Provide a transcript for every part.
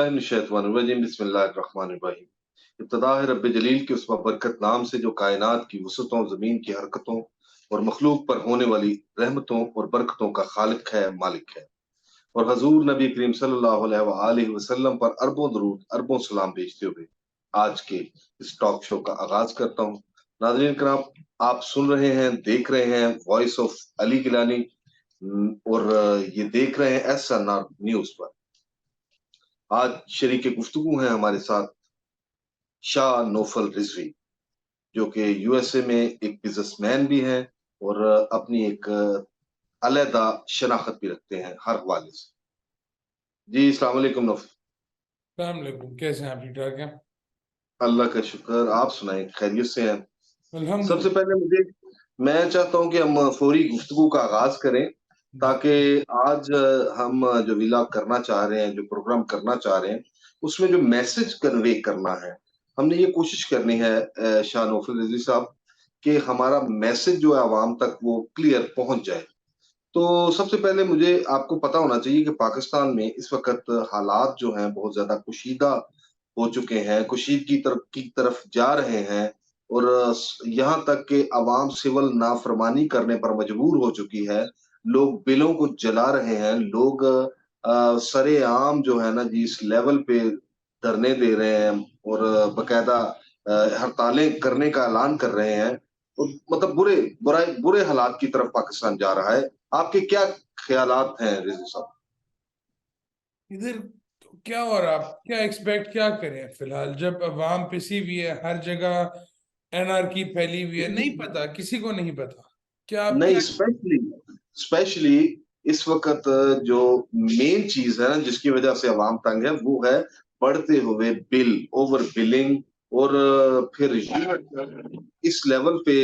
औज़ुबिल्लाहिमिनश्शैतानिर्रजीम बिस्मिल्लाहिर्रहमानिर्रहीम। इब्तिदा है रब्बे जलील के उस बरकत नाम से जो कायनात की वसअतों, ज़मीन की हरकतों और मखलूक पर होने वाली रहमतों और बरकतों का खालिक है, मालिक है। और हज़ूर नबी करीम सल्लल्लाहु अलैहि वसल्लम पर अरबों दुरूद, अरबों सलाम भेजते हुए आज के इस टॉक शो का आगाज़ करता हूँ। नाज़रीन किराम, आप सुन रहे हैं, देख रहे हैं वॉइस ऑफ अली गिलानी और ये देख रहे हैं एसएनआर न्यूज़ पर। आज शरीके गुफ्तगू हैं हमारे साथ शाह नौफल रिजवी, जो कि यूएसए में एक बिजनेसमैन भी हैं और अपनी एक अलहदा शनाख्त भी रखते हैं हर हवाले से। जी अस्सलाम वालेकुम नौफल। अस्सलामुअलैकुम, कैसे हैं आप? ठीक ठाक हैं? अल्लाह का शुक्र, आप सुनाएं, खैरियत से हैं? सबसे अल्हम्दुलिल्लाह। पहले मैं चाहता हूं कि हम फौरी गुफ्तगू का आगाज करें, ताकि आज हम जो विलॉग करना चाह रहे हैं, जो प्रोग्राम करना चाह रहे हैं, उसमें जो मैसेज कन्वे करना है, हमने ये कोशिश करनी है शाह नौफल रिजवी साहब, कि हमारा मैसेज जो है अवाम तक वो क्लियर पहुंच जाए। तो सबसे पहले मुझे आपको पता होना चाहिए कि पाकिस्तान में इस वक़्त हालात जो हैं बहुत ज़्यादा कुशीदा हो चुके हैं, कुशीदगी की तरफ जा रहे हैं और यहाँ तक कि अवाम सिविल नाफरमानी करने पर मजबूर हो चुकी है। लोग बिलों को जला रहे हैं, लोग सरेआम जो है ना जी इस लेवल पे धरने दे रहे हैं और बाकायदा हड़तालें करने का ऐलान कर रहे हैं। और मतलब बुरे हालात की तरफ पाकिस्तान जा रहा है। आपके क्या ख्यालात हैं रिजवी साहब? इधर तो क्या, और आप क्या एक्सपेक्ट क्या करें? फिलहाल जब अवाम पिसी हुई है, हर जगह एनआरकी फैली हुई है, नहीं पता, किसी को नहीं पता। क्या आप नहीं, क्या? स्पेशली स्पेशली इस वक़्त जो मेन चीज़ है ना जिसकी वज़ह से अवाम तंग है, वो है बढ़ते हुए बिल, ओवर बिलिंग और फिर इस लेवल पे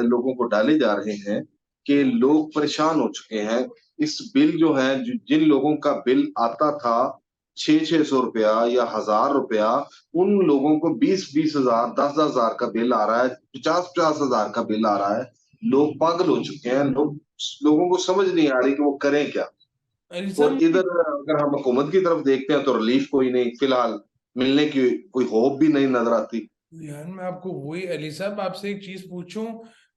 लोगों को डाले जा रहे हैं कि लोग परेशान हो चुके हैं। इस बिल जो है जिन लोगों का बिल आता था 600-600 रुपया या ₹1000, उन लोगों को 20-20 हज़ार, 10-10 हज़ार का बिल आ रहा है, 50-50 हज़ार का बिल आ रहा है। लोग पागल हो चुके हैं, लोगों को समझ नहीं आ रही कि वो करें क्या। अलीसा और मुझे, इधर अगर हम हुकूमत की तरफ देखते हैं तो रिलीफ कोई नहीं, फिलहाल मिलने की कोई होप भी नहीं नजर आती। यार मैं आपको वही, अली साहब आपसे एक चीज पूछूं,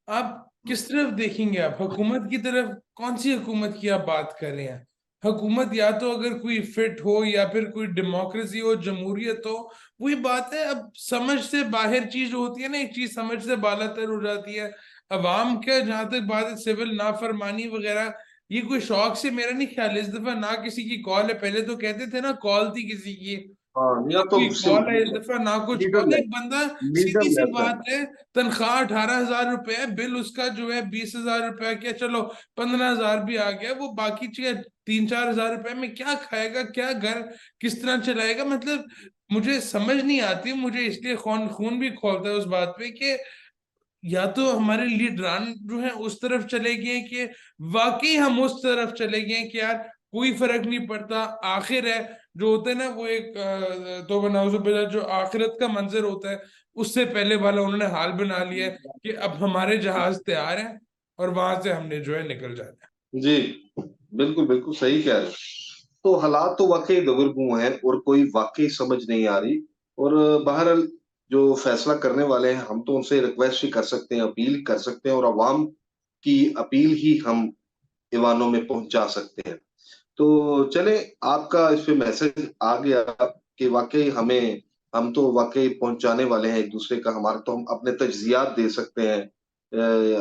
आप किस तरफ देखेंगे? आप हुकूमत की तरफ, कौन सी हुकूमत की आप बात कर रहे हैं? हुकूमत या तो अगर कोई फिट हो या फिर कोई डेमोक्रेसी हो, जमहूरियत हो, वही बात है। अब समझ से बाहर चीज होती है ना, एक चीज समझ से बालातर हो जाती है। अवाम का जहां तक बात है, सिविल नाफरमानी वगैरह, ये कोई शौक से मेरा नहीं ख्याल। इस दफा ना किसी की कॉल है, पहले तो कहते थे ना कॉल थी किसी की, हाँ, या ना तो कोई कॉल है इस दफा, ना कुछ लीडर कॉल है। लेस, एक बंदा, लीडर सीधी सी लेस है। बात है, तनख्वाह 18,000 रुपए है, बिल उसका जो है 20,000 रुपया, क्या चलो 15,000 भी आ गया, वो बाकी चीज 3-4 हज़ार रुपए में क्या खाएगा, क्या घर किस तरह चलाएगा? मतलब मुझे समझ नहीं आती। मुझे इसलिए खून खून भी खोलता है उस बात पे कि या तो हमारे लीडरान जो है उस तरफ चले गए कि वाकई हम उस तरफ चले गए कि यार कोई फर्क नहीं पड़ता, आखिर है जो होता है ना, वो एक तो बनाउजुबिल्लाह जो आखिरत का मंजर होता है, उससे पहले वाला उन्होंने हाल बना लिया है कि अब हमारे जहाज तैयार हैं और वहां से हमने जो है निकल जाना है। जी, बिल्कुल, बिल्कुल सही कह रहे हैं। तो हालात तो वाक़ई दगरगू हैं और कोई वाक़ई समझ नहीं आ रही और बहरहाल जो फैसला करने वाले हैं, हम तो उनसे रिक्वेस्ट ही कर सकते हैं, अपील कर सकते हैं और अवाम की अपील ही हम ईवानों में पहुँचा सकते हैं। तो चलें, आपका इस पे मैसेज आ गया कि वाक़ई हम तो वाक़ई पहुँचाने वाले हैं एक-दूसरे का, हमारा तो हम अपने तज्ज़ियात दे सकते हैं।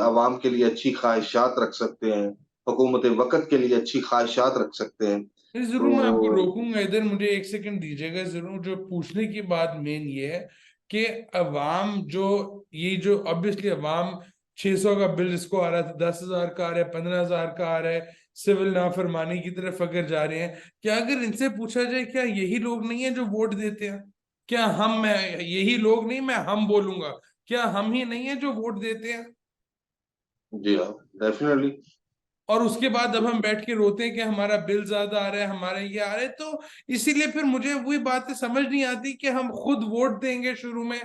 अवाम के लिए अच्छी ख़्वाहिशात रख सकते हैं, हुकूमत वक़्त के लिए अच्छी ख़्वाहिशात रख सकते हैं। नहीं, जरूर मैं आपको तो रोकूंगा इधर, मुझे एक सेकंड दीजिएगा जरूर। जो पूछने की बात मेन ये है कि अवाम जो, ये जो ऑब्वियसली अवाम 600 का बिल जिसको आ रहा था, 10,000 का आ रहा है, 15,000 का आ रहा है, सिविल नाफरमानी की तरफ अगर जा रहे हैं, क्या अगर इनसे पूछा जाए क्या यही लोग नहीं है जो वोट देते हैं? क्या मैं यही लोग नहीं, मैं हम बोलूंगा, क्या हम ही नहीं है जो वोट देते हैं? जी हाँ, डेफ़िनिटली। और उसके बाद अब हम बैठ के रोते हैं कि हमारा बिल ज्यादा आ रहा है, हमारे ये आ रहे हैं। तो इसीलिए फिर मुझे वही बातें समझ नहीं आती कि हम खुद वोट देंगे शुरू में,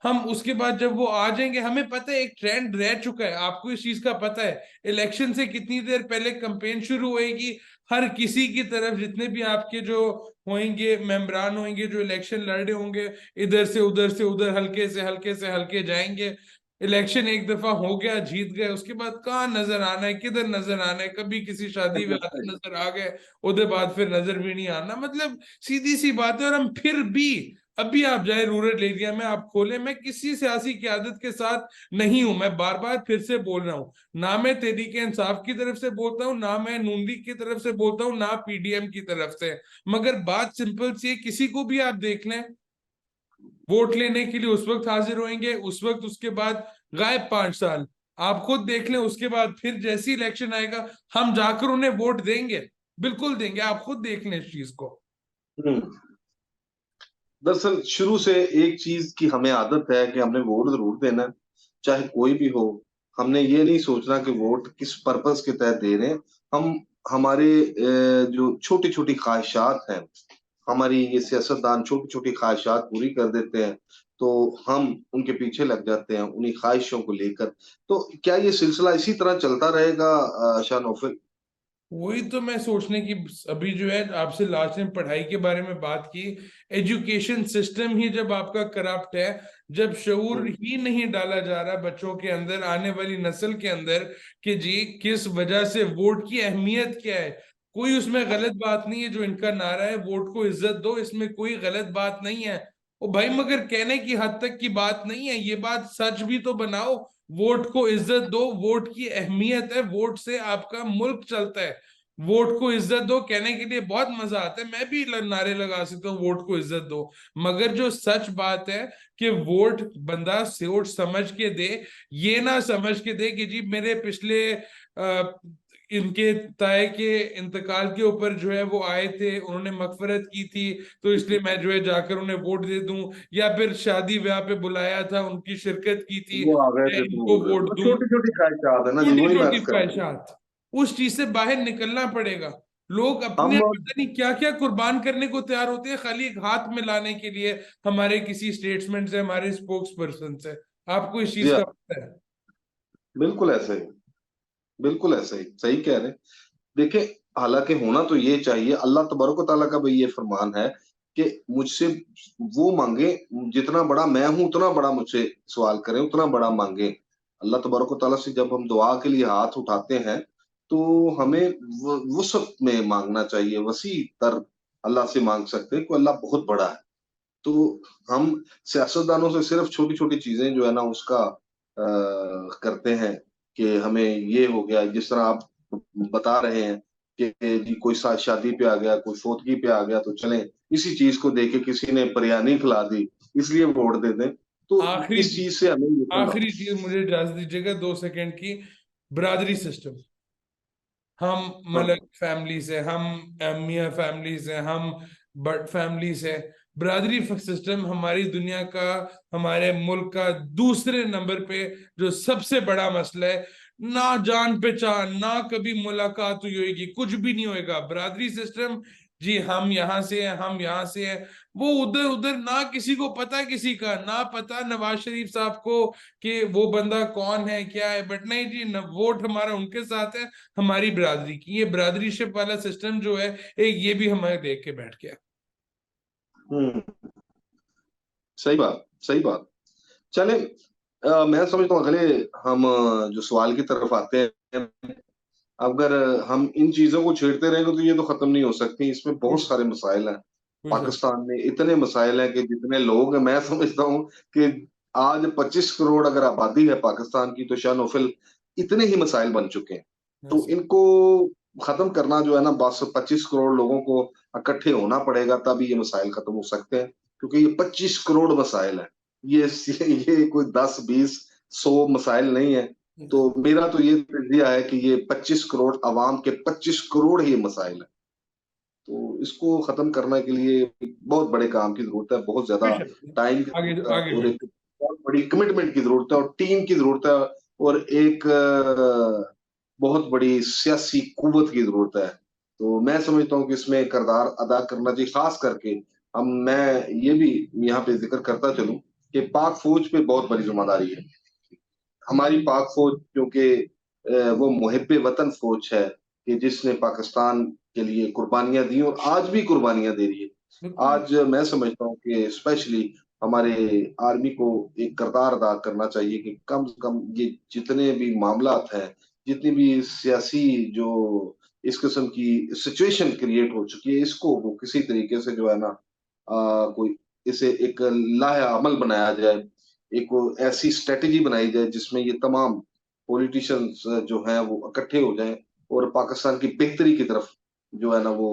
हम उसके बाद जब वो आ जाएंगे, हमें पता है एक ट्रेंड रह चुका है, आपको इस चीज का पता है। इलेक्शन से कितनी देर पहले कैंपेन शुरू होएगी, हर किसी की तरफ जितने भी आपके जो होंगे मेंबरान होंगे जो इलेक्शन लड़ रहे होंगे, इधर से उधर से उधर, हल्के से हल्के से हल्के जाएंगे। इलेक्शन एक दफा हो गया, जीत गए, उसके बाद कहाँ नजर आना है, किधर नजर आना है, कभी किसी शादी में नजर आ गए, उसके बाद फिर नजर भी नहीं आना। मतलब सीधी सी बात है। और हम फिर भी, अभी आप जाए रूरल एरिया में, आप खोले, मैं किसी सियासी क्यादत के साथ नहीं हूं, मैं बार बार फिर से बोल रहा हूं, ना मैं तहरीक इंसाफ की तरफ से बोलता हूं, ना मैं नून लीग की तरफ से बोलता हूं, ना पीडीएम की तरफ से। मगर बात सिंपल सी है, किसी को भी आप देख लें, वोट लेने के लिए उस वक्त हाजिर होंगे, उस वक्त, उसके बाद गायब 5 साल। आप खुद देख लें, उसके बाद फिर जैसी इलेक्शन आएगा हम जाकर उन्हें वोट देंगे, बिल्कुल देंगे, आप खुद देख लें इस चीज को। हम्म। दरअसल शुरू से एक चीज की हमें आदत है कि हमने वोट जरूर देना है, चाहे कोई भी हो। हमने ये नहीं सोचना कि वोट किस पर्पस के तहत दे रहे हैं। हम हमारे जो छोटी छोटी ख्वाहिशात हैं, हमारी ये सियासतदान छोटी छोटी ख्वाहिशात पूरी कर देते हैं, तो हम उनके पीछे लग जाते हैं उन्हीं ख्वाहिशों को लेकर। तो क्या ये सिलसिला इसी तरह चलता रहेगा शाह नौफल? वही तो मैं सोचने की, अभी जो है आपसे लास्ट टाइम पढ़ाई के बारे में बात की। एजुकेशन सिस्टम ही जब आपका करप्ट है, जब शऊर हम्म। ही नहीं डाला जा रहा बच्चों के अंदर, आने वाली नस्ल के अंदर, कि जी किस वजह से वोट की अहमियत क्या है। कोई उसमें गलत बात नहीं है, जो इनका नारा है वोट को इज्जत दो, इसमें कोई गलत बात नहीं है। ओ भाई, मगर कहने की हद तक की बात नहीं है, ये बात सच भी तो बनाओ। वोट को इज्जत दो, वोट की अहमियत है, वोट से आपका मुल्क चलता है। वोट को इज्जत दो कहने के लिए बहुत मजा आता है, मैं भी नारे लगा सकता हूँ वोट को इज्जत दो। मगर जो सच बात है कि वोट बंदा सोच समझ के दे, ये ना समझ के दे कि जी मेरे पिछले इनके ताए के इंतकाल के ऊपर जो है वो आए थे, उन्होंने मगफरत की थी, तो इसलिए मैं जो है जाकर उन्हें वोट दे दूं। या फिर शादी ब्याह पे बुलाया था, उनकी शिरकत की थी, वो आ गए मैं थे तो इनको हो गए, वोट वो दूं। छोटी छोटी ख्वाहिशात है ना जी, छोटी वही छोटी बात कर रहे हैं। ख्वाहिशात, उस चीज से बाहर निकलना पड़ेगा। लोग अपने हम पता नहीं क्या क्या कुर्बान करने को तैयार होते हैं, खाली एक हाथ में लाने के लिए हमारे किसी स्टेट्समैन से, हमारे स्पोक्स पर्सन से। आपको इस जी चीज हाँ, का पता है? बिल्कुल ऐसे ही, बिल्कुल ऐसे ही सही कह रहे हैं। देखिए, हालांकि होना तो ये चाहिए, अल्लाह तबारक व तआला का भी ये फरमान है कि मुझसे वो मांगे, जितना बड़ा मैं हूं उतना बड़ा मुझसे सवाल करें, उतना बड़ा मांगे। अल्लाह तबारक व तआला से जब हम दुआ के लिए हाथ उठाते हैं, तो हमें वसत में मांगना चाहिए, वसी तर अल्लाह से मांग सकते हैं, कि अल्लाह बहुत बड़ा है। तो हम सियासतदानों से सिर्फ छोटी छोटी चीजें जो है ना उसका करते हैं, कि हमें ये हो गया, जिस तरह आप बता रहे हैं कि जी कोई शादी पे आ गया, कोई फोतगी पे आ गया, तो चलें इसी चीज को देके किसी ने बिरयानी खिला दी, इसलिए वोट दे दें। तो आखिरी इस चीज, चीज से हमें निकलना। आखिरी चीज मुझे इजाजत दीजिएगा 2 सेकंड की। बिरादरी सिस्टम, हम हाँ। मलक फैमिली से, हम मियाँ फैमिली से, हम बट फैमिली से। बिरादरी सिस्टम हमारी दुनिया का, हमारे मुल्क का दूसरे नंबर पे जो सबसे बड़ा मसला है। ना जान पहचान, ना कभी मुलाकात हुई होगी, कुछ भी नहीं होएगा। बिरादरी सिस्टम, जी हम यहाँ से हैं, हम यहाँ से हैं, वो उधर उधर, ना किसी को पता किसी का, ना पता नवाज शरीफ साहब को कि वो बंदा कौन है क्या है। बट नहीं जी, वोट हमारा उनके साथ है, हमारी बिरादरी की। ये बिरादरीशिप वाला सिस्टम जो है, एक ये भी हमारे देख के बैठ गया। हम्म। सही बात, सही बात। चले, मैं समझता हूँ अगले हम जो सवाल की तरफ आते हैं। अगर हम इन चीजों को छेड़ते रहेंगे तो ये तो खत्म नहीं हो सकती, इसमें बहुत कुछ सारे मसाइल हैं। कुछ पाकिस्तान में इतने मसाइल हैं कि जितने लोग हैं, मैं समझता हूँ कि आज 25 करोड़ अगर आबादी है पाकिस्तान की, तो शाह नौफल इतने ही मसाइल बन चुके हैं। तो इनको खत्म करना जो है ना, बस 25 करोड़ लोगों को इकट्ठे होना पड़ेगा, तभी ये मसाइल खत्म हो सकते हैं। क्योंकि ये 25 करोड़ मसाइल है, ये कोई 10 20 100 मसाइल नहीं है। तो मेरा तो ये तजिया है कि ये 25 करोड़ अवाम के 25 करोड़ ही मसाइल है। तो इसको खत्म करने के लिए बहुत बड़े काम की जरूरत है, बहुत ज्यादा टाइम की आगे जरूरत है, आगे और बढ़े। एक बहुत बड़ी कमिटमेंट की जरूरत है, और टीम की जरूरत है, और एक बहुत बड़ी सियासी कुव्वत की जरूरत है। तो मैं समझता हूँ कि इसमें किरदार अदा करना चाहिए, खास करके हम, मैं ये भी यहाँ पे जिक्र करता चलूं कि पाक फौज पे बहुत बड़ी जिम्मेदारी है। हमारी पाक फौज क्योंकि वो मुहिब्बे वतन फौज है कि जिसने पाकिस्तान के लिए कुर्बानियां दी और आज भी कुर्बानियां दे रही है। बिल्कुल। आज मैं समझता हूँ कि स्पेशली हमारे आर्मी को एक किरदार अदा करना चाहिए कि कम से कम ये जितने भी मामलात हैं, जितनी भी सियासी जो इस किस्म की सिचुएशन क्रिएट हो चुकी है, इसको वो किसी तरीके से जो है ना कोई इसे एक लाहे अमल बनाया जाए, एक वो ऐसी स्ट्रेटेजी बनाई जाए जिसमें ये तमाम पॉलिटिशियंस जो हैं वो इकट्ठे हो जाएं और पाकिस्तान की बेहतरी की तरफ जो है ना वो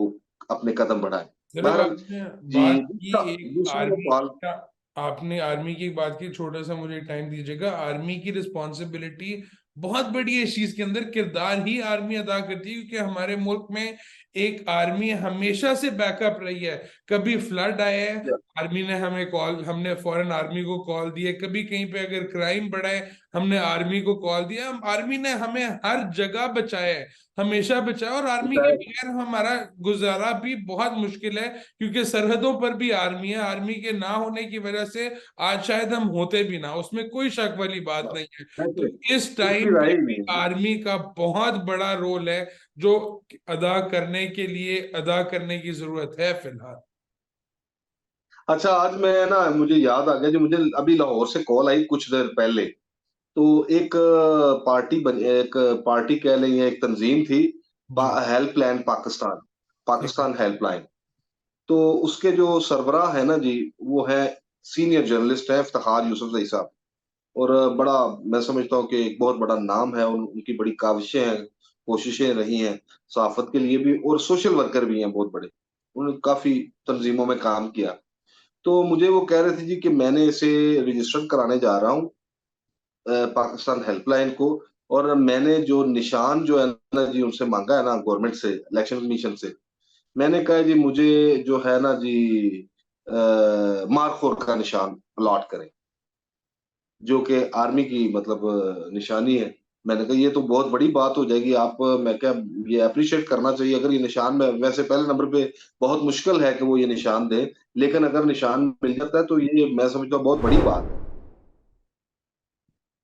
अपने कदम बढ़ाएं। सिर्फ बहरहाल आपने जी, बात की दूसरा एक दूसरा जो आर्मी सवाल। का, आपने आर्मी की बात की, छोटा सा मुझे टाइम दीजिएगा। आर्मी की रिस्पॉन्सिबिलिटी बहुत बड़ी है इस चीज के अंदर, किरदार ही आर्मी अदा करती है, क्योंकि हमारे मुल्क में एक आर्मी हमेशा से बैकअप रही है। कभी फ्लड आए है, आर्मी ने हमें कॉल, हमने फॉरेन आर्मी को कॉल दिए। कभी कहीं पे अगर क्राइम बढ़ा है, हमने आर्मी को कॉल दिया। आर्मी ने हमें हर जगह बचाया है, हमेशा बचाया। और आर्मी के बगैर हमारा गुजारा भी बहुत मुश्किल है, क्योंकि सरहदों पर भी आर्मी है। आर्मी के ना होने की वजह से आज शायद हम होते भी ना, उसमें कोई शक वाली बात नहीं है। तो इस उसकी टाइम राय पे ही भी नहीं है। आर्मी का बहुत बड़ा रोल है, जो अदा करने के लिए अदा करने की जरूरत है फिलहाल। अच्छा, आज मैं ना मुझे याद आ गया, जो मुझे अभी लाहौर से कॉल आई कुछ देर पहले। तो एक एक पार्टी कह लें या एक तंजीम थी, जी। हेल्पलाइन पाकिस्तान, ठीक है। पाकिस्तान हेल्पलाइन। तो उसके जो सरबराह है ना जी, वो है सीनियर जर्नलिस्ट है इफ्तिखार यूसुफ जई साहब। और बड़ा मैं समझता हूँ कि एक बहुत बड़ा नाम है, उनकी बड़ी काविशें हैं, कोशिशें रही हैं सहाफत के लिए भी, और सोशल वर्कर भी हैं बहुत बड़े। उन्होंने काफी तंजीमों में काम किया। तो मुझे वो कह रहे थे जी कि मैंने इसे रजिस्टर कराने जा रहा हूँ पाकिस्तान हेल्पलाइन को। और मैंने जो निशान जो है ना जी उनसे मांगा है ना गवर्नमेंट से, इलेक्शन कमीशन से, मैंने कहा जी मुझे जो है ना जी मार्क 4 का निशान अलॉट करें, जो कि आर्मी की मतलब निशानी है। मैंने कहा ये तो बहुत बड़ी बात हो जाएगी, आप मैं क्या, ये अप्रिशिएट करना चाहिए अगर ये निशान में, वैसे पहले नंबर पे बहुत मुश्किल है कि वो ये निशान दे, लेकिन अगर निशान मिल जाता है तो ये मैं समझता हूँ बहुत बड़ी बात है।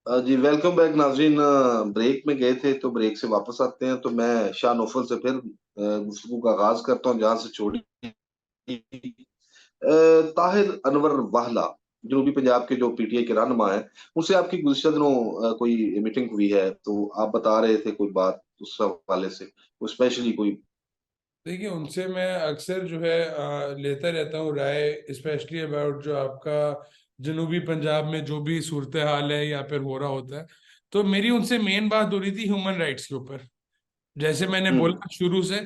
जी वेलकम बैक नाजरीन। ब्रेक में गए थे तो ब्रेक से वापस आते हैं, तो मैं शाह नौफल से फिर गुफ्तगू का आगाज करता हूँ जहां से छोड़ी। ताहिर अनवर वाहला, जनूबी पंजाब के जो पीटीआई के रहनुमा है, उनसे आपकी गुज़िश्ता दिनों कोई मीटिंग हुई है, तो आप बता रहे थे कोई बात उस हवाले से, स्पेशली कोई। देखिए, उनसे मैं अक्सर जो है लेता रहता हूँ राय, स्पेशली अबाउट जो आपका जनूबी पंजाब में जो भी सूरत हाल है या फिर हो रहा होता है। तो मेरी उनसे मेन बात हो रही थी ह्यूमन राइट्स के ऊपर। जैसे मैंने हम्म। बोला शुरू से,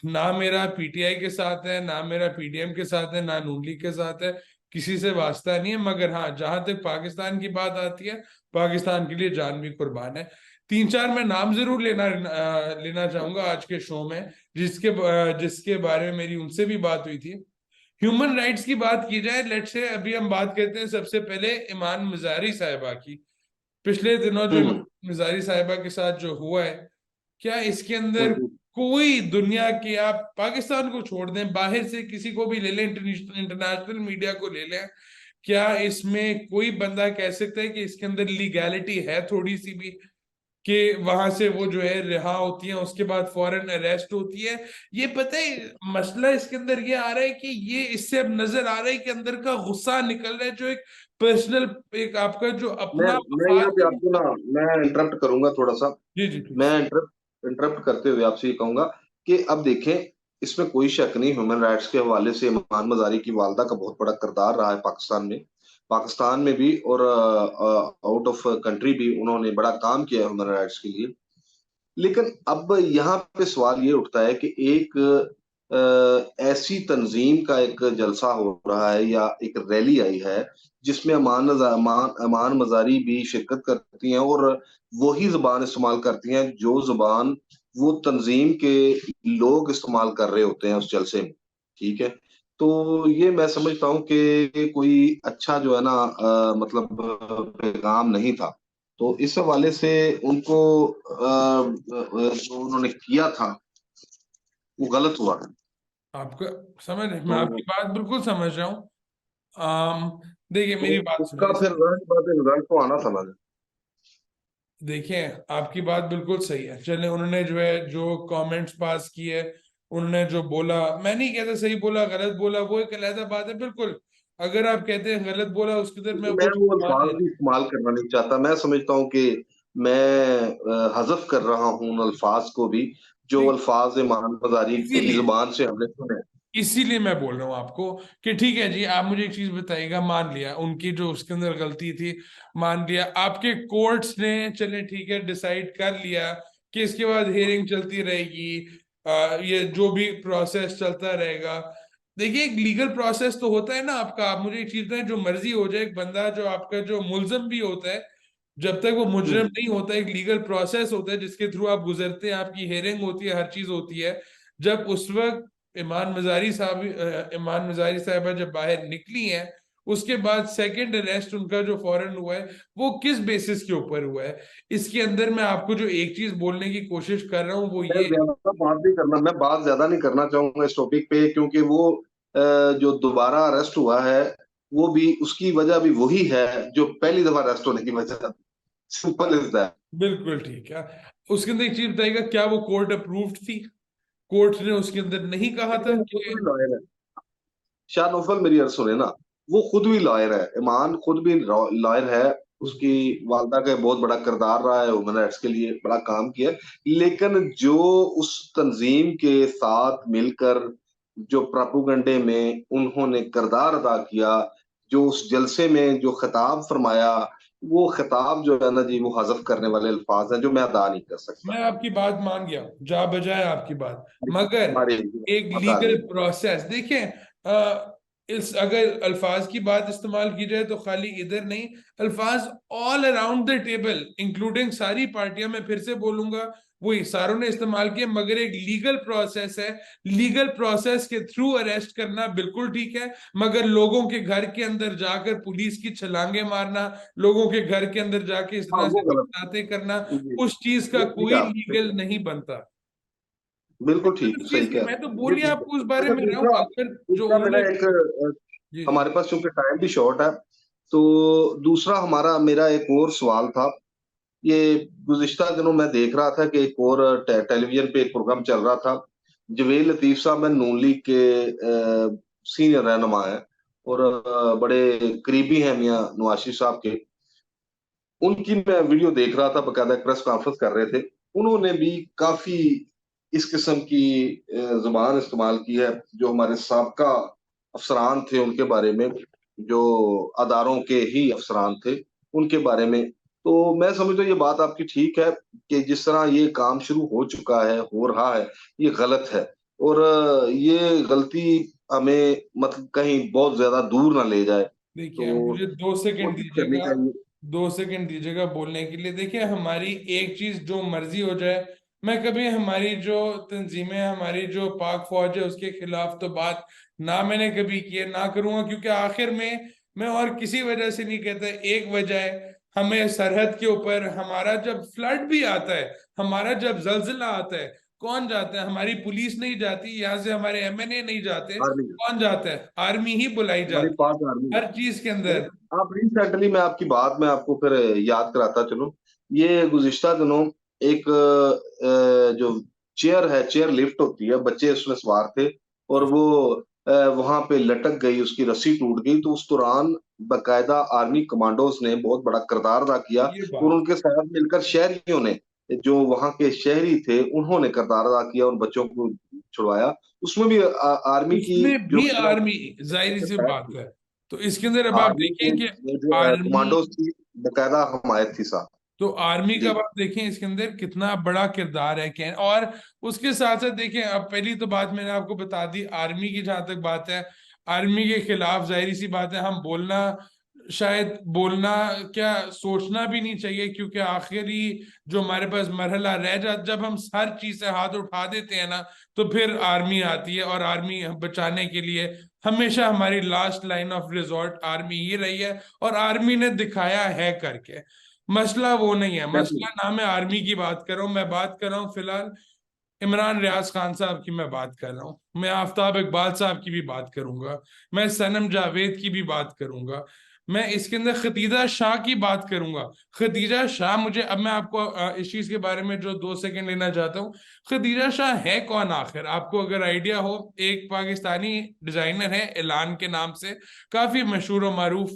ना मेरा पीटीआई के साथ है, ना मेरा पीडीएम के साथ है, ना नून लीग के साथ है, किसी से वास्ता नहीं है। मगर हाँ, जहां तक पाकिस्तान की बात आती है, पाकिस्तान के लिए जान भी कुर्बान है। तीन चार मैं नाम जरूर लेना चाहूंगा आज के शो में, जिसके बारे में मेरी उनसे भी बात हुई थी। ह्यूमन राइट्स की बात की जाए, लेट्स से अभी हम बात करते हैं सबसे पहले ईमान मिजारी साहिबा की। पिछले दिनों जो हम्म। ईमान मिजारी साहिबा के साथ जो हुआ है, क्या इसके अंदर हम्म। कोई दुनिया के, आप पाकिस्तान को छोड़ दें, बाहर से किसी को भी ले लें, इंटरनेशनल मीडिया को ले लें, क्या इसमें कोई बंदा कह सकता है कि इसके अंदर लीगैलिटी है थोड़ी सी भी, कि वहां से वो जो है रिहा होती है, उसके बाद फॉरेन अरेस्ट होती है? ये पता है मसला इसके अंदर ये आ रहा है कि ये इससे अब नजर आ रहा है कि अंदर का गुस्सा निकल रहा है, जो एक पर्सनल, एक आपका जो मैं अपना मैं यहाँ पे मफाद है। आपको ना, मैं इंटरप्ट करूंगा थोड़ा सा। जी जी मैं प्लीज। इंटरप्ट करते हुए आपसे ये कहूंगा कि अब देखें, इसमें कोई शक नहीं, ह्यूमन राइट्स के हवाले से इमान मजारी की वालदा का बहुत बड़ा किरदार रहा है पाकिस्तान में। पाकिस्तान में भी और आउट ऑफ कंट्री भी उन्होंने बड़ा काम किया है ह्यूमन राइट्स के लिए। लेकिन अब यहाँ पे सवाल ये उठता है कि एक ऐसी तंजीम का एक जलसा हो रहा है या एक रैली आई है जिसमें अमान मजारी भी शिरकत करती हैं, और वही जुबान इस्तेमाल करती हैं जो जुबान वो तंजीम के लोग इस्तेमाल कर रहे होते हैं उस जलसे में। ठीक है। तो ये मैं समझता हूँ कि कोई अच्छा जो है ना मतलब पैगाम नहीं था। तो इस हवाले से उनको जो उन्होंने किया था वो गलत हुआ। आपका समझ, मैं तो आपकी बात बिल्कुल समझ रहा हूँ। देखिए तो मेरी बात उसका सुनिए। फिर रिजल्ट तो आना था ना। देखिए आपकी बात बिल्कुल सही है, चले उन्होंने जो है जो कमेंट्स पास किए, उन्होंने जो बोला, मैं नहीं कहता सही बोला गलत बोला, वो एक अलग बात है बिल्कुल। अगर आप कहते हैं गलत बोला उसके अंदर मैं मैं वो वो चीज़ मान अल्फाज भी लेता इस्तेमाल करना नहीं चाहता। मैं समझता हूँ कि मैं हज़फ कर रहा हूँ उन अल्फाज को भी, जो हूँ। अल्फाज ईमान बाज़ारी की इसीलिए ज़ुबान से हमने सुने। इसीलिए मैं बोल रहा हूँ आपको कि ठीक है जी, आप मुझे एक चीज बताइएगा, मान लिया उनकी जो उसके अंदर गलती थी, मान लिया आपके कोर्ट्स ने, चले ठीक है डिसाइड कर लिया कि इसके बाद हियरिंग चलती रहेगी, ये जो भी प्रोसेस चलता रहेगा। देखिए एक लीगल प्रोसेस तो होता है ना आपका। आप मुझे एक चीज बताएं, जो मर्जी हो जाए, एक बंदा जो आपका जो मुलजम भी होता है, जब तक वो मुजरिम हम्म। नहीं होता, एक लीगल प्रोसेस होता है जिसके थ्रू आप गुजरते हैं, आपकी हेयरिंग होती है, हर चीज होती है। जब उस वक्त ईमान मजारी साहबा जब बाहर निकली हैं, उसके बाद सेकंड अरेस्ट उनका जो फौरन हुआ है, वो किस बेसिस के ऊपर हुआ है? इसके अंदर मैं आपको जो एक चीज बोलने की कोशिश कर रहा हूँ वो मैं ये। ज्यादा बात नहीं करना, मैं बात ज्यादा नहीं करना चाहूंगा इस टॉपिक पे, क्योंकि वो जो दोबारा अरेस्ट हुआ है, वो भी उसकी वजह भी वही है जो पहली दफा अरेस्ट होने की वजह। Simple is that. बिल्कुल ठीक है। उसके अंदर एक चीज बताइएगा, क्या वो कोर्ट अप्रूव्ड थी? कोर्ट ने उसके अंदर नहीं कहा था वो खुद कि। भी लॉयर है। शाह नौफल, मेरी अर्ज सुने ना। वो खुद भी लॉयर है, ईमान खुद भी लॉयर है। उसकी वालदा का बहुत बड़ा किरदार रहा है, ह्यूमन राइट्स के लिए बड़ा काम किया है। लेकिन जो उस तंजीम के साथ मिलकर जो प्रोपेगेंडे में उन्होंने किरदार अदा किया, जो उस जलसे में जो खिताब फरमाया, वो खिताब जो है ना जी, वो हजफ करने वाले अल्फाज हैं जो मैं अदा नहीं कर मैं सकता। आपकी बात मान गया, जा बजाय आपकी बात, मगर हमारे एक बता लीगल रही प्रोसेस देखें। इस अगर अल्फाज की बात इस्तेमाल की जाए तो खाली इधर नहीं, अल्फाज all around the table including सारी पार्टियां, मैं फिर से बोलूंगा, वही सारों ने इस्तेमाल किया, मगर एक लीगल प्रोसेस है। लीगल प्रोसेस के थ्रू अरेस्ट करना बिल्कुल ठीक है, मगर लोगों के घर के अंदर जाकर पुलिस की छलांगे मारना, लोगों के घर के अंदर जाके इस हाँ, तरह वो से गलत बातें करना, है जी। उस चीज का वो ठीक है, कोई आप सही लीगल कह नहीं बनता। बिल्कुल मैं तो ठीक, सही चीज कह मैं तो रहे हैं बोलिए जी। आपको उस बारे अच्छा, में रहा हूं, दूसरा अगर जो दूसरा मेरा उन्होंने। एक जी जी। हमारे पास चूंकि टाइम भी शॉर्ट है, तो दूसरा हमारा मेरा एक और सवाल था। ये गुज़िश्ता दिनों मैं देख रहा था कि एक और टेलीविजन पे एक प्रोग्राम चल रहा था। जवेद लतीफ साहब में नून लीग के सीनियर रहनुमा है, और बड़े करीबी हैं मियां नवाज शरीफ साहब के। उनकी मैं वीडियो देख रहा था, बकायदा प्रेस कॉन्फ्रेंस कर रहे थे। उन्होंने भी काफी इस किस्म की जुबान इस्तेमाल की है, जो हमारे साबका अफसरान थे उनके बारे में, जो अदारों के ही अफसरान थे उनके बारे में। तो मैं समझता हूँ ये बात आपकी ठीक है कि जिस तरह ये काम शुरू हो चुका है, हो रहा है, ये गलत है। और ये गलती हमें मतलब कहीं बहुत ज्यादा दूर ना ले जाए, देखिए तो मुझे 2 सेकंड कोशिश करनी दीजिएगा, चाहिए। 2 सेकंड दीजिएगा बोलने के लिए। देखिए हमारी एक चीज जो मर्जी हो जाए, मैं कभी हमारी जो तंजीमें, हमारी जो पाक फौज है उसके खिलाफ तो बात ना मैंने कभी की है, ना करूंगा, क्योंकि आखिर में मैं और किसी वजह से नहीं कहता, एक वजह है, हमें सरहद के ऊपर हमारा जब फ्लड भी आता है, हमारा जब जलजिला आता है, कौन जाता है? हमारी पुलिस नहीं जाती यहाँ से, हमारे एमएनए नहीं जाते, आर्मी, कौन जाता है? आर्मी ही बुलाई हमारी जाती पास आर्मी है हर चीज के है। अंदर। आप रिसेंटली, मैं आपकी बात में आपको फिर याद कराता चलूं। ये गुज़िश्ता दिनों एक जो चेयर है, चेयर लिफ्ट होती है, बच्चे उसमें सवार थे, और वो वहां पे लटक गई, उसकी रस्सी टूट गई। तो उस दौरान बकायदा आर्मी कमांडोज ने बहुत बड़ा किरदार अदा किया, ये और बात, उनके साथ मिलकर शहरियों ने, जो वहां के शहरी थे, उन्होंने किरदार अदा किया और बच्चों को छुड़वाया। उसमें भी आर्मी की उसमें जो भी आर्मी, जाहिर सी बात है। तो इसके अंदर अब आप आर्मी के देखें कि जो आर्मी, कमांडोज की बकायदा हमायत थी साहब। तो आर्मी का जी। आप देखें इसके अंदर कितना बड़ा किरदार है क्या। और उसके साथ साथ देखें, अब पहली तो बात मैंने आपको बता दी, आर्मी की जहां तक बात है, आर्मी के खिलाफ जाहिर सी बात है हम बोलना, शायद बोलना क्या, सोचना भी नहीं चाहिए, क्योंकि आखिरी जो हमारे पास मरहला रह जाता, जब हम हर चीज से हाथ उठा देते हैं ना, तो फिर आर्मी आती है, और आर्मी बचाने के लिए हमेशा हमारी last line of resort army ही रही है, और आर्मी ने दिखाया है करके। मसला वो नहीं है, मसला ना मैं आर्मी की बात कर रहा हूँ, मैं बात कर रहा हूँ फिलहाल इमरान रियाज खान साहब की मैं बात कर रहा हूँ, मैं आफ्ताब इकबाल साहब की भी बात करूंगा, मैं सनम जावेद की भी बात करूंगा। मैं इसके अंदर खतीजा शाह की बात करूंगा। खतीजा शाह, मुझे अब मैं आपको इस चीज के बारे में जो 2 सेकंड लेना चाहता हूँ। खतीजा शाह है कौन आखिर, आपको अगर आइडिया हो? एक पाकिस्तानी डिजाइनर है एलान के नाम से, काफी मशहूर और मारूफ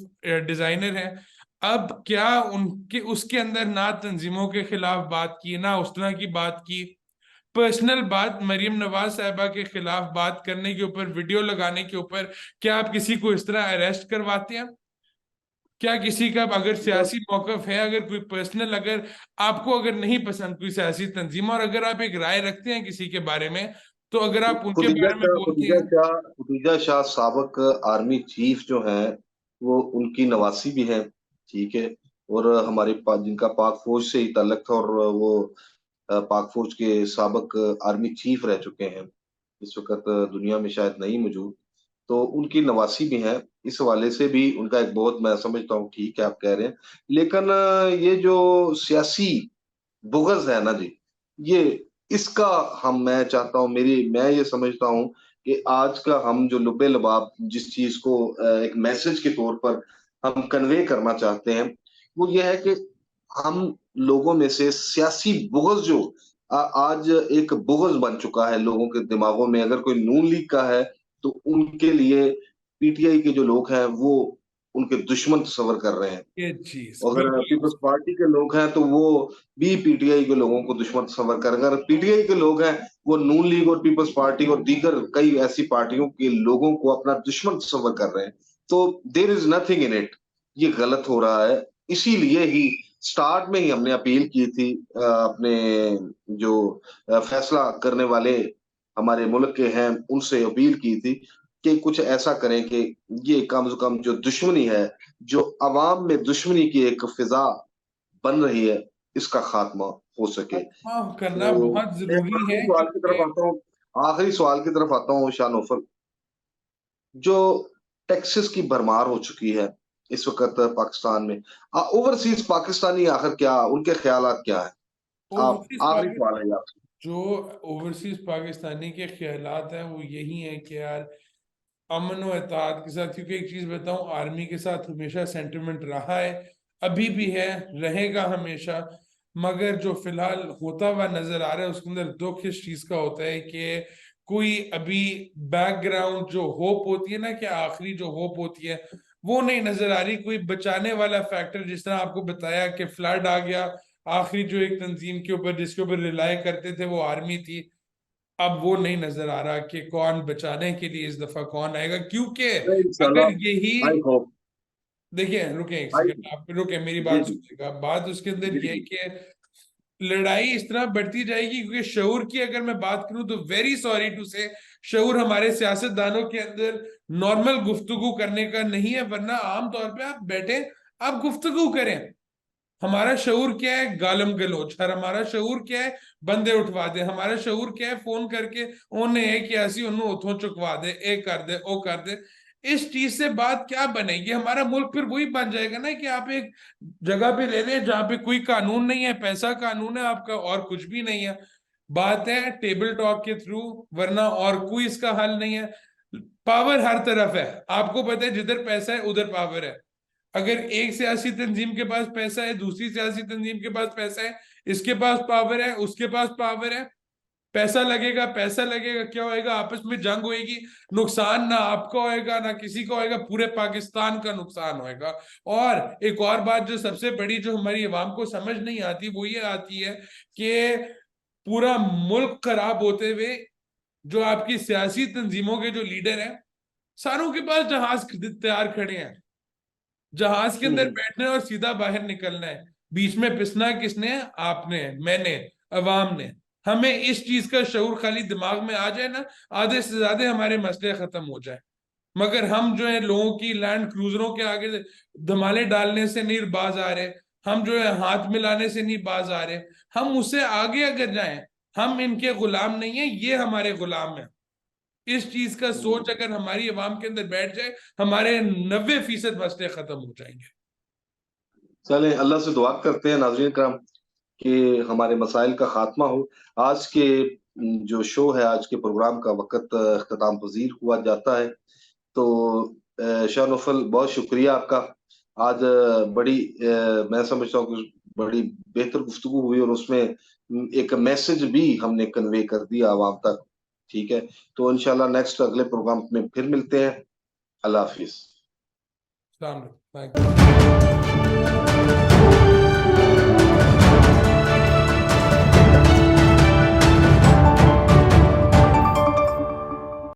डिजाइनर है। अब क्या उनके उसके अंदर ना तंजीमों के खिलाफ बात की, ना उस तरह की बात की, पर्सनल बात मरीम नवाज साहिबा के खिलाफ बात करने के ऊपर, वीडियो लगाने के ऊपर, क्या आप किसी को इस तरह अरेस्ट करवाते हैं? क्या किसी का अगर सियासी मौकफ है, अगर कोई पर्सनल, अगर आपको अगर नहीं पसंद कोई सियासी तंजीम और अगर आप एक राय रखते हैं किसी के बारे में, तो अगर आप उनके खुदीजा बारे में शाह बोलते खुदीजा हैं। शाह खुदीजा शाह साबक आर्मी चीफ जो हैं, वो उनकी नवासी भी हैं। ठीक है। और हमारी जिनका पाक फौज से ही ताल्लुक था, और वो पाक फौज के साबक आर्मी चीफ रह चुके हैं। इस वक्त दुनिया में शायद नहीं मौजूद। तो उनकी नवासी भी है। इस हवाले से भी उनका एक बहुत, मैं समझता हूँ, ठीक है आप कह रहे हैं। लेकिन ये जो सियासी बुग़्ज़ है ना जी, ये इसका हम मैं चाहता हूँ, मेरी मैं ये समझता हूँ कि आज का हम जो लुबे लबाब जिस चीज को एक मैसेज के तौर पर हम कन्वे करना चाहते हैं, वो ये है कि हम लोगों में से सियासी बुग़्ज़ जो आज एक बुग़्ज़ बन चुका है लोगों के दिमागों में। अगर कोई नून लीग का है, तो उनके लिए पीटीआई के जो लोग हैं वो उनके दुश्मन तस्वर कर रहे हैं। ये चीज अगर बिल्कुल। पीपल्स पार्टी के लोग हैं तो वो भी पीटीआई के लोगों को दुश्मन तस्वर कर, अगर पीटीआई के लोग हैं वो नून लीग और पीपल्स पार्टी और दीगर कई ऐसी पार्टियों के लोगों को अपना दुश्मन तस्वर कर रहे हैं। तो there is nothing in it. ये गलत हो रहा है। इसीलिए ही स्टार्ट में ही हमने अपील की थी, अपने जो फैसला करने वाले हमारे मुल्क के हैं उनसे अपील की थी कि कुछ ऐसा करें कि ये कम से कम जो दुश्मनी है, जो अवाम में दुश्मनी की एक फिजा बन रही है, इसका खात्मा हो सके। हाँ, करना तो बहुत मैं जरूरी है आखिरी सवाल की तरफ क्योंकि आता हूँ। आखिरी सवाल की तरफ आता हूँ शाह, जो टैक्सेस की भरमार हो चुकी है इस वक्त पाकिस्तान में, ओवरसीज पाकिस्तानी आखिर क्या उनके ख्यालात क्या है? आप ओवरसीज आखिरी सवाल है ये आपसे। जो ओवरसीज पाकिस्तानी के ख्यालात हैं वो यही है कि यार, अमन और इत्तेहाद के साथ, क्योंकि एक चीज बताऊं, आर्मी के साथ हमेशा सेंटिमेंट रहा है, अभी भी है, रहेगा हमेशा। मगर जो फिलहाल होता हुआ नजर आ रहा है उसके अंदर दुख इस चीज का होता है कि कोई अभी बैकग्राउंड जो होप होती है ना, कि आखिरी जो होप होती है वो नहीं नजर आ रही, कोई बचाने वाला फैक्टर। जिस तरह आपको बताया कि फ्लड आ गया, आखिरी जो एक तंजीम के ऊपर जिसके ऊपर रिलाय करते थे वो आर्मी थी। अब वो नहीं नजर आ रहा कि कौन बचाने के लिए इस दफा कौन आएगा, क्योंकि अगर यही, इंशाल्लाह। I hope. देखिए रुके एक आई। सेकंड, आप रुके, मेरी जी बात जी। सुनिएगा। बात उसके अंदर जी ये है जी। कि लड़ाई इस तरह बढ़ती जाएगी, क्योंकि शऊर की अगर मैं बात करूं तो वेरी सॉरी टू से, शऊर हमारे सियासतदानों के अंदर नॉर्मल गुफ्तगू करने का नहीं है। वरना आमतौर पे आप बैठे, आप गुफ्तगू करें। हमारा शऊर क्या है? गालम गलोच। और हमारा शऊर क्या है? बंदे उठवा दे। हमारा शऊर क्या है? फोन करके उन्हें है कि ऐसी उन्होंने उथों चुकवा दे, ए कर दे, ओ कर दे। इस चीज से बात क्या बनेगी? हमारा मुल्क फिर वही बन जाएगा ना कि आप एक जगह पे ले लें जहां पे कोई कानून नहीं है, पैसा कानून है आपका और कुछ भी नहीं है। बात है टेबल टॉक के थ्रू, वरना और कोई इसका हल नहीं है। पावर हर तरफ है, आपको पता है, जिधर पैसा है उधर पावर है। अगर एक सियासी तंजीम के पास पैसा है, दूसरी सियासी तंजीम के पास पैसा है, इसके पास पावर है, उसके पास पावर है, पैसा लगेगा, पैसा लगेगा, क्या होएगा? आपस में जंग होएगी। नुकसान ना आपका होएगा ना किसी का होएगा, पूरे पाकिस्तान का नुकसान होएगा। और एक और बात जो सबसे बड़ी, जो हमारी अवाम को समझ नहीं आती, वो ये आती है कि पूरा मुल्क खराब होते हुए जो आपकी सियासी तंजीमों के जो लीडर हैं, सारों के पास जहाज तैयार खड़े हैं, जहाज के अंदर हम्म। बैठना है और सीधा बाहर निकलना है। बीच में पिसना किसने है? आपने, मैंने, अवाम ने। हमें इस चीज का शऊर खाली दिमाग में आ जाए ना, आधे से ज्यादा हमारे मसले खत्म हो जाए। मगर हम जो है लोगों की लैंड क्रूजरों के आगे धमाले डालने से नहीं बाज आ रहे, हम जो है हाथ मिलाने से नहीं बाज आ रहे। हम उससे आगे अगर जाएं, हम इनके गुलाम नहीं है, ये हमारे गुलाम है। इस चीज का हम्म। सोच अगर हमारी अवाम के अंदर बैठ जाए, हमारे 90% मसले खत्म हो जाएंगे। चलें, अल्लाह से दुआ करते हैं नाज़रीन करम कि हमारे मसाइल का खात्मा हो। आज के जो शो है, आज के प्रोग्राम का वक्त अख्ताम पजीर हुआ जाता है। तो शाह नौफल, बहुत शुक्रिया आपका आज बड़ी मैं समझता हूँ कि बड़ी बेहतर गुफ्तगू हुई, और उसमें एक मैसेज भी हमने कन्वे कर दिया आवाम तक। ठीक है, तो इंशाल्लाह नेक्स्ट अगले प्रोग्राम में फिर मिलते हैं। अल्लाह हाफिज। अस्सलाम वालेकुम। Thank you.